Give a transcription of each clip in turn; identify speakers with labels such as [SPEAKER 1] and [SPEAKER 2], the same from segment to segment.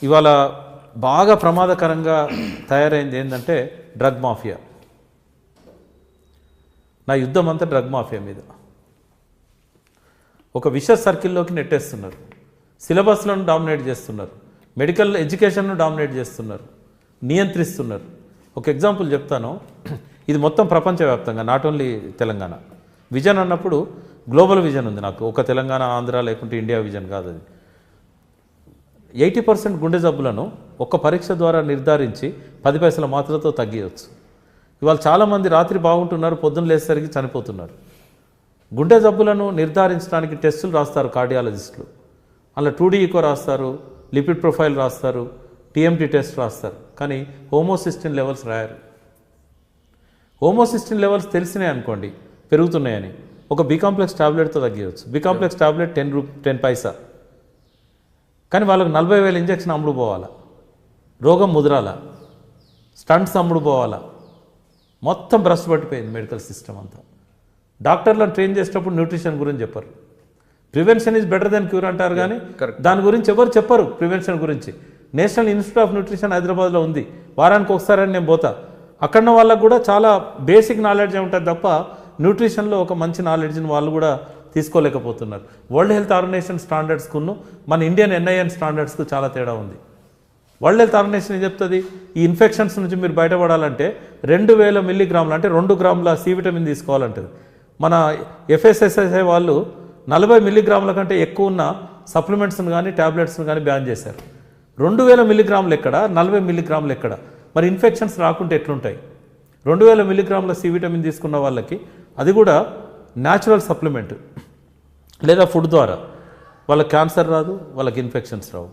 [SPEAKER 1] ఇవాళ బాగా ప్రమాదకరంగా తయారైంది ఏంటంటే డ్రగ్ మాఫియా. నా యుద్ధం అంతా డ్రగ్ మాఫియా మీద. ఒక విష సర్కిల్లోకి నెట్టేస్తున్నారు. సిలబస్లను డామినేట్ చేస్తున్నారు, మెడికల్ ఎడ్యుకేషన్ను డామినేట్ చేస్తున్నారు, నియంత్రిస్తున్నారు. ఒక ఎగ్జాంపుల్ చెప్తాను. ఇది మొత్తం ప్రపంచవ్యాప్తంగా, నాట్ ఓన్లీ తెలంగాణ. విజన్ అన్నప్పుడు గ్లోబల్ విజన్ ఉంది నాకు. ఒక తెలంగాణ, ఆంధ్ర లేకుంటే ఇండియా విజన్ కాదు అది. 80% గుండె జబ్బులను ఒక్క పరీక్ష ద్వారా నిర్ధారించి 10 పైసల మాత్రతో తగ్గించవచ్చు. ఇవాళ చాలామంది రాత్రి బాగుంటున్నారు, పొద్దున్న లేసేసరికి చనిపోతున్నారు. గుండె జబ్బులను నిర్ధారించడానికి టెస్టులు రాస్తారు కార్డియాలజిస్టులు. అలా 2D ఈకో రాస్తారు, లిపిడ్ ప్రొఫైల్ రాస్తారు, TMT టెస్ట్ రాస్తారు. కానీ హోమోసిస్టిన్ లెవెల్స్ రాయరు. హోమోసిస్టిన్ లెవెల్స్ తెలిసినాయి అనుకోండి పెరుగుతున్నాయని, ఒక బి కాంప్లెక్స్ టాబ్లెట్తో తగ్గించవచ్చు. బి కాంప్లెక్స్ టాబ్లెట్ 10 పైసా. కానీ వాళ్ళకి 40,000 ఇంజక్షన్ అమ్ముడు పోవాలా, రోగం ముదిరాలా, స్టంట్స్ అమ్ముడు పోవాలా. మొత్తం భ్రష్టు పట్టిపోయింది మెడికల్ సిస్టమ్ అంతా. డాక్టర్లను ట్రైన్ చేసేటప్పుడు న్యూట్రిషన్ గురించి చెప్పరు. Prevention is better than cure అంటారు, కానీ దాని గురించి ఎవరు చెప్పరు. ప్రివెన్షన్ గురించి నేషనల్ ఇన్స్టిట్యూట్ ఆఫ్ న్యూట్రిషన్ హైదరాబాద్లో ఉంది. వారానికి ఒకసారి నేను పోతా. అక్కడ వాళ్ళకు కూడా చాలా బేసిక్ నాలెడ్జ్ ఉంటుంది తప్ప న్యూట్రిషన్లో ఒక మంచి నాలెడ్జ్ని వాళ్ళు కూడా తీసుకోలేకపోతున్నారు. వరల్డ్ హెల్త్ ఆర్గనైజేషన్ స్టాండర్డ్స్కును మన ఇండియన్ NIN స్టాండర్డ్స్కు చాలా తేడా ఉంది. వరల్డ్ హెల్త్ ఆర్గనైజేషన్ ఏం చెప్తుంది, ఈ ఇన్ఫెక్షన్స్ నుంచి మీరు బయటపడాలంటే 2000 మిల్లీగ్రాములు అంటే 2 గ్రాముల సి విటమిన్ తీసుకోవాలంటది. మన FSSAI వాళ్ళు 40 మిల్లీగ్రాముల కంటే ఎక్కువ ఉన్న సప్లిమెంట్స్ని కానీ ట్యాబ్లెట్స్ని కానీ బ్యాన్ చేశారు. 2000 మిల్లీగ్రాములు ఎక్కడ, 40 మిల్లీగ్రాములు ఎక్కడ? మరి ఇన్ఫెక్షన్స్ రాకుంటే ఎట్లుంటాయి? 2000 మిల్లీగ్రాముల సి విటమిన్ తీసుకున్న వాళ్ళకి, అది కూడా న్యాచురల్ సప్లిమెంట్ లేదా ఫుడ్ ద్వారా, వాళ్ళకి క్యాన్సర్ రాదు, వాళ్ళకి ఇన్ఫెక్షన్స్ రావు.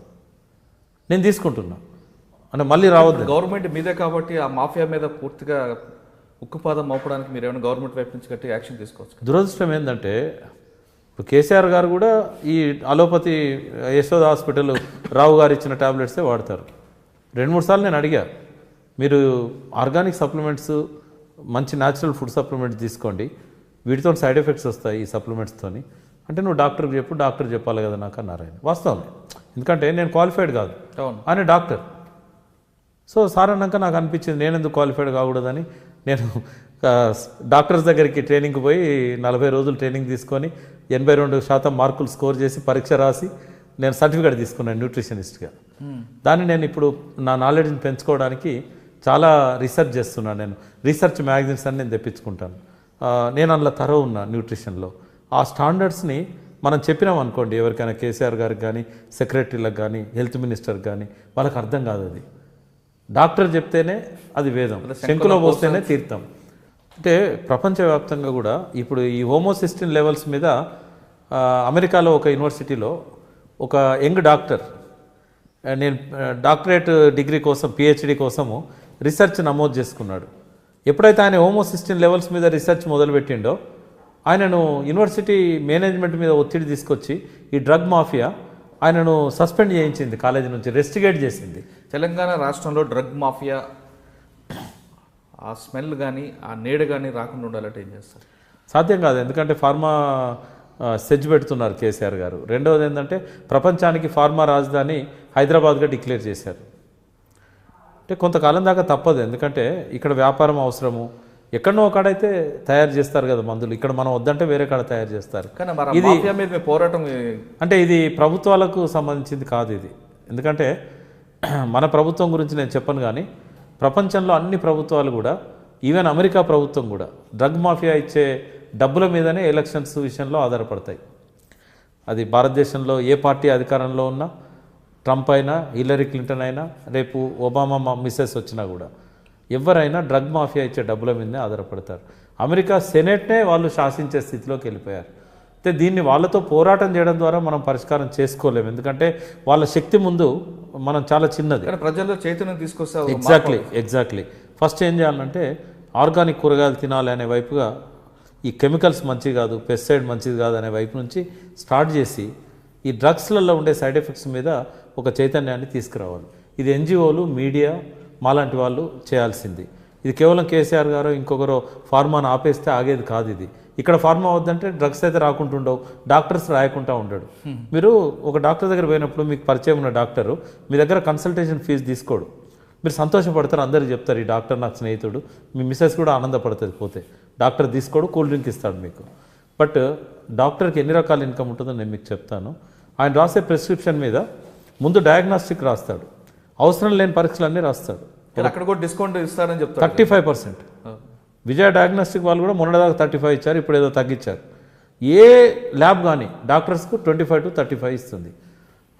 [SPEAKER 1] నేను తీసుకుంటున్నా అంటే మళ్ళీ రావద్దు.
[SPEAKER 2] గవర్నమెంట్ మీదే కాబట్టి ఆ మాఫియా మీద పూర్తిగా ఉక్కుపాదం మోపడానికి మీరు ఏమైనా గవర్నమెంట్ వైపు నుంచి గట్టి యాక్షన్ తీసుకోవచ్చు.
[SPEAKER 1] దురదృష్టం ఏంటంటే ఇప్పుడు కేసీఆర్ గారు కూడా ఈ అలోపతి యశోద హాస్పిటల్ రావు గారు ఇచ్చిన ట్యాబ్లెట్సే వాడతారు. 2-3 సార్లు నేను అడిగా, మీరు ఆర్గానిక్ సప్లిమెంట్స్, మంచి న్యాచురల్ ఫుడ్ సప్లిమెంట్స్ తీసుకోండి, వీటితో సైడ్ ఎఫెక్ట్స్ వస్తాయి ఈ సప్లిమెంట్స్తోని అంటే నువ్వు డాక్టర్కి చెప్పు, డాక్టర్ చెప్పాలి కదా నాకు అన్నారు ఆయన. వాస్తవం, ఎందుకంటే నేను క్వాలిఫైడ్ కాదు, ఆయన డాక్టర్. సో సార్ అన్నాక నాకు అనిపించింది నేను ఎందుకు క్వాలిఫైడ్ కాకూడదని నేను డాక్టర్స్ దగ్గరికి ట్రైనింగ్కి పోయి 40 రోజులు ట్రైనింగ్ తీసుకొని 82% మార్కులు స్కోర్ చేసి పరీక్ష రాసి నేను సర్టిఫికేట్ తీసుకున్నాను న్యూట్రిషనిస్ట్గా. దాన్ని నేను ఇప్పుడు నా నాలెడ్జ్ని పెంచుకోవడానికి చాలా రీసెర్చ్ చేస్తున్నాను. నేను రీసెర్చ్ మ్యాగజైన్స్ అని నేను తెప్పించుకుంటాను. నేను అందులో తరవ ఉన్నా న్యూట్రిషన్లో. ఆ స్టాండర్డ్స్ని మనం చెప్పినాం అనుకోండి ఎవరికైనా, కేసీఆర్ గారికి కానీ, సెక్రటరీలకు కానీ, హెల్త్ మినిస్టర్కి కానీ, వాళ్ళకి అర్థం కాదు. అది డాక్టర్ చెప్తేనే అది వేదం, శంకులో పోస్తేనే తీర్థం. అంటే ప్రపంచవ్యాప్తంగా కూడా ఇప్పుడు ఈ హోమోసిస్టిన్ లెవెల్స్ మీద అమెరికాలో ఒక యూనివర్సిటీలో ఒక యంగ్ డాక్టర్, నేను డాక్టరేట్ డిగ్రీ కోసం PhD కోసము రీసెర్చ్ నమోదు చేసుకున్నాడు. ఎప్పుడైతే ఆయన హోమోసిస్టిన్ లెవెల్స్ మీద రీసెర్చ్ మొదలుపెట్టిండో ఆయనను యూనివర్సిటీ మేనేజ్మెంట్ మీద ఒత్తిడి తీసుకొచ్చి ఈ డ్రగ్ మాఫియా ఆయనను సస్పెండ్ చేయించింది, కాలేజీ నుంచి రెస్టిగేట్ చేసింది.
[SPEAKER 2] తెలంగాణ రాష్ట్రంలో డ్రగ్ మాఫియా ఆ స్మెల్ కానీ ఆ నీడ కానీ రాకుండా ఉండాలంటే ఏం చేస్తారు?
[SPEAKER 1] సాధ్యం కాదు, ఎందుకంటే ఫార్మా సెజ్ పెడుతున్నారు కేసీఆర్ గారు. రెండవది ఏంటంటే ప్రపంచానికి ఫార్మా రాజధాని హైదరాబాద్గా డిక్లేర్ చేశారు. అంటే కొంతకాలం దాకా తప్పదు, ఎందుకంటే ఇక్కడ వ్యాపారం అవసరము. ఎక్కడనో ఒకడైతే తయారు చేస్తారు కదా మందులు, ఇక్కడ మనం వద్దంటే వేరే కాడ తయారు చేస్తారు.
[SPEAKER 2] ఇది పోరాటం
[SPEAKER 1] అంటే ఇది ప్రభుత్వాలకు సంబంధించింది కాదు ఇది. ఎందుకంటే మన ప్రభుత్వం గురించి నేను చెప్పను, కానీ ప్రపంచంలో అన్ని ప్రభుత్వాలు కూడా, ఈవెన్ అమెరికా ప్రభుత్వం కూడా డ్రగ్ మాఫియా ఇచ్చే డబ్బుల మీదనే ఎలక్షన్స్ విషయంలో ఆధారపడతాయి. అది భారతదేశంలో ఏ పార్టీ అధికారంలో ఉన్నా, ట్రంప్ అయినా, హిల్లరీ క్లింటన్ అయినా, రేపు ఒబామా మిస్సెస్ వచ్చినా కూడా ఎవరైనా డ్రగ్ మాఫియా ఇచ్చే డబ్బుల మీదనే ఆధారపడతారు. అమెరికా సెనేట్నే వాళ్ళు శాసించే స్థితిలోకి వెళ్ళిపోయారు. అయితే దీన్ని వాళ్ళతో పోరాటం చేయడం ద్వారా మనం పరిష్కారం చేసుకోలేము, ఎందుకంటే వాళ్ళ శక్తి ముందు మనం చాలా చిన్నది.
[SPEAKER 2] ప్రజల్లో చైతన్యం తీసుకొస్తారు.
[SPEAKER 1] ఎగ్జాక్ట్లీ. ఫస్ట్ ఏం చేయాలంటే ఆర్గానిక్ కూరగాయలు తినాలి అనే వైపుగా, ఈ కెమికల్స్ మంచిది కాదు, పెస్టిసైడ్ మంచిది కాదు అనే వైపు నుంచి స్టార్ట్ చేసి ఈ డ్రగ్స్లలో ఉండే సైడ్ ఎఫెక్ట్స్ మీద ఒక చైతన్యాన్ని తీసుకురావాలి. ఇది NGOలు, మీడియా, మాలాంటి వాళ్ళు చేయాల్సింది. ఇది కేవలం కేసీఆర్ గారు ఇంకొకరు ఫార్మాను ఆపేస్తే ఆగేది కాదు. ఇది ఇక్కడ ఫార్మా వద్దంటే డ్రగ్స్ అయితే రాకుంటుండవు, డాక్టర్స్ రాయకుండా ఉండడు. మీరు ఒక డాక్టర్ దగ్గర పోయినప్పుడు మీకు పరిచయం ఉన్న డాక్టరు మీ దగ్గర కన్సల్టేషన్ ఫీజు తీసుకోడు. మీరు సంతోషపడతారు, అందరికీ చెప్తారు ఈ డాక్టర్ నాకు స్నేహితుడు, మీ మిస్సెస్ కూడా ఆనందపడుతుంది పోతే. డాక్టర్ తీసుకోడు, కూల్ డ్రింక్ ఇస్తాడు మీకు. బట్ డాక్టర్కి ఎన్ని రకాల ఇన్కమ్ ఉంటుందో నేను మీకు చెప్తాను. ఆయన రాసే ప్రిస్క్రిప్షన్ మీద ముందు డయాగ్నాస్టిక్ రాస్తాడు, అవసరం లేని పరీక్షలన్నీ రాస్తాడు.
[SPEAKER 2] అక్కడ కూడా డిస్కౌంట్ ఇస్తారని చెప్తారు.
[SPEAKER 1] 35%. విజయ డయాగ్నోస్టిక్ వాళ్ళు కూడా మొన్నటిదాకా 35 ఇచ్చారు, ఇప్పుడు ఏదో తగ్గించారు. ఏ ల్యాబ్ కానీ డాక్టర్స్కు 25 to 35 ఇస్తుంది.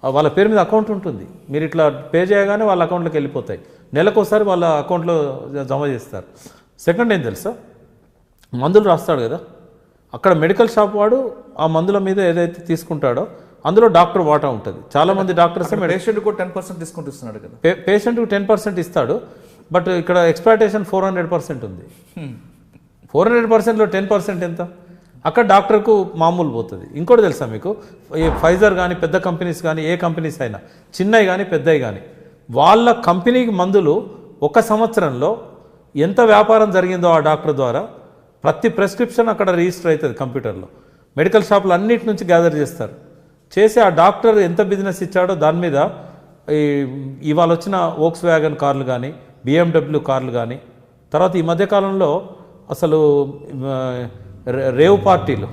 [SPEAKER 1] వాళ్ళ పేరు మీద అకౌంట్ ఉంటుంది, మీరు ఇట్లా పే చేయగానే వాళ్ళ అకౌంట్లోకి వెళ్ళిపోతాయి. నెలకోసారి వాళ్ళ అకౌంట్లో జమ చేస్తారు. సెకండ్ ఏం తెలుసా, మందులు రాస్తాడు కదా, అక్కడ మెడికల్ షాప్ వాడు ఆ మందుల మీద ఏదైతే తీసుకుంటాడో అందులో డాక్టర్ వాటా ఉంటుంది. చాలామంది డాక్టర్స్
[SPEAKER 2] పేషెంట్ కూడా 10% డిస్కౌంట్ ఇస్తున్నాడు కదా.
[SPEAKER 1] పేషెంట్కి 10% ఇస్తాడు, బట్ ఇక్కడ ఎక్స్ప్లాయిటేషన్ 400% ఉంది. 400%లో 10% ఎంత? అక్కడ డాక్టర్కు మామూలు పోతుంది. ఇంకోటి తెలుసా మీకు, ఈ ఫైజర్ కానీ పెద్ద కంపెనీస్ కానీ ఏ కంపెనీస్ అయినా చిన్నవి కానీ పెద్దవి కానీ వాళ్ళ కంపెనీకి మందులు ఒక సంవత్సరంలో ఎంత వ్యాపారం జరిగిందో ఆ డాక్టర్ ద్వారా ప్రతి ప్రెస్క్రిప్షన్ అక్కడ రిజిస్టర్ అవుతుంది కంప్యూటర్లో. మెడికల్ షాపులు అన్నిటి నుంచి గ్యాదర్ చేస్తారు, చేసి ఆ డాక్టర్ ఎంత బిజినెస్ ఇచ్చాడో దాని మీద ఇవాళ వచ్చిన వోక్స్ వ్యాగన్ కార్లు కానీ BMW కార్లు కానీ, తర్వాత ఈ మధ్యకాలంలో అసలు రేవ్ పార్టీలు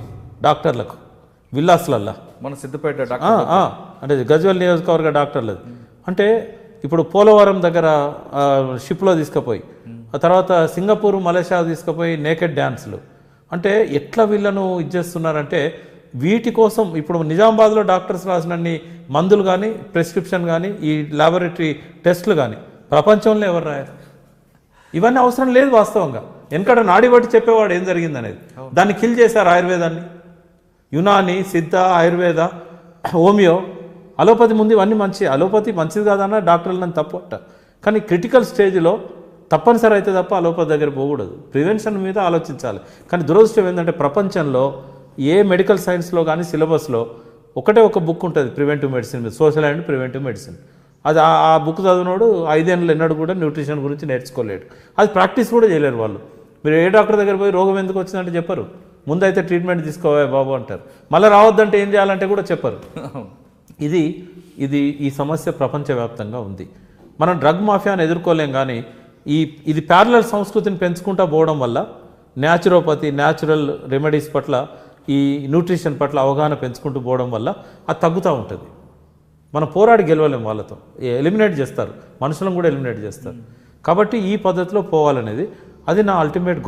[SPEAKER 1] డాక్టర్లకు విల్లాస్లల్లా
[SPEAKER 2] మన సిద్దిపేట
[SPEAKER 1] అంటే గజ్వేల్ నియోజకవర్గ డాక్టర్లది. అంటే ఇప్పుడు పోలవరం దగ్గర షిప్లో తీసుకుపోయి, ఆ తర్వాత సింగపూర్ మలేషియా తీసుకుపోయి నేకెడ్ డ్యాన్స్లు. అంటే ఎట్లా వీళ్ళను ఇచ్చేస్తున్నారంటే వీటి కోసం ఇప్పుడు నిజామాబాద్లో డాక్టర్స్ రాసినన్ని మందులు కానీ ప్రిస్క్రిప్షన్ కానీ ఈ ల్యాబొరేటరీ టెస్టులు కానీ ప్రపంచంలో ఎవరు రాయారు? ఇవన్నీ అవసరం లేదు వాస్తవంగా. వెనకడ నాడి బట్టి చెప్పేవాడు ఏం జరిగింది అనేది. దాన్ని కిల్ చేశారు ఆయుర్వేదాన్ని. యునాని, సిద్ధ, ఆయుర్వేద, హోమియో, అలోపతి ముందు ఇవన్నీ మంచి. అలోపతి మంచిది కాదన్న డాక్టర్లను తప్పట, కానీ క్రిటికల్ స్టేజ్లో తప్పనిసరి అయితే తప్ప అలోపతి దగ్గర పోకూడదు. ప్రివెన్షన్ మీద ఆలోచించాలి. కానీ దురదృష్టం ఏంటంటే ప్రపంచంలో ఏ మెడికల్ సైన్స్లో కానీ సిలబస్లో ఒకటే ఒక బుక్ ఉంటుంది ప్రివెంటివ్ మెడిసిన్ మీద, సోషల్ అండ్ ప్రివెంటివ్ మెడిసిన్. అది ఆ బుక్ చదివినోడు 5 ఏళ్ళు ఎన్నడూ కూడా న్యూట్రిషన్ గురించి నేర్చుకోలేడు. అది ప్రాక్టీస్ కూడా చేయలేరు వాళ్ళు. మీరు ఏ డాక్టర్ దగ్గర పోయి రోగం ఎందుకు వచ్చిందంటే చెప్పరు, ముందైతే ట్రీట్మెంట్ తీసుకోవా బాబు అంటారు. మళ్ళీ రావద్దంటే ఏం చేయాలంటే కూడా చెప్పరు. ఇది ఈ సమస్య ప్రపంచవ్యాప్తంగా ఉంది. మనం డ్రగ్ మాఫియాను ఎదుర్కోలేం, కానీ ఇది ప్యారలల్ సంస్కృతిని పెంచుకుంటూ పోవడం వల్ల న్యాచురోపతి, న్యాచురల్ రెమెడీస్ పట్ల, ఈ న్యూట్రిషన్ పట్ల అవగాహన పెంచుకుంటూ పోవడం వల్ల అది తగ్గుతూ ఉంటుంది. మనం పోరాడి గెలవలేం, వాళ్ళతో ఎలిమినేట్ చేస్తారు, మనుషులను కూడా ఎలిమినేట్ చేస్తారు. కాబట్టి ఈ పద్ధతిలో పోవాలనేది అది నా అల్టిమేట్ గోల్.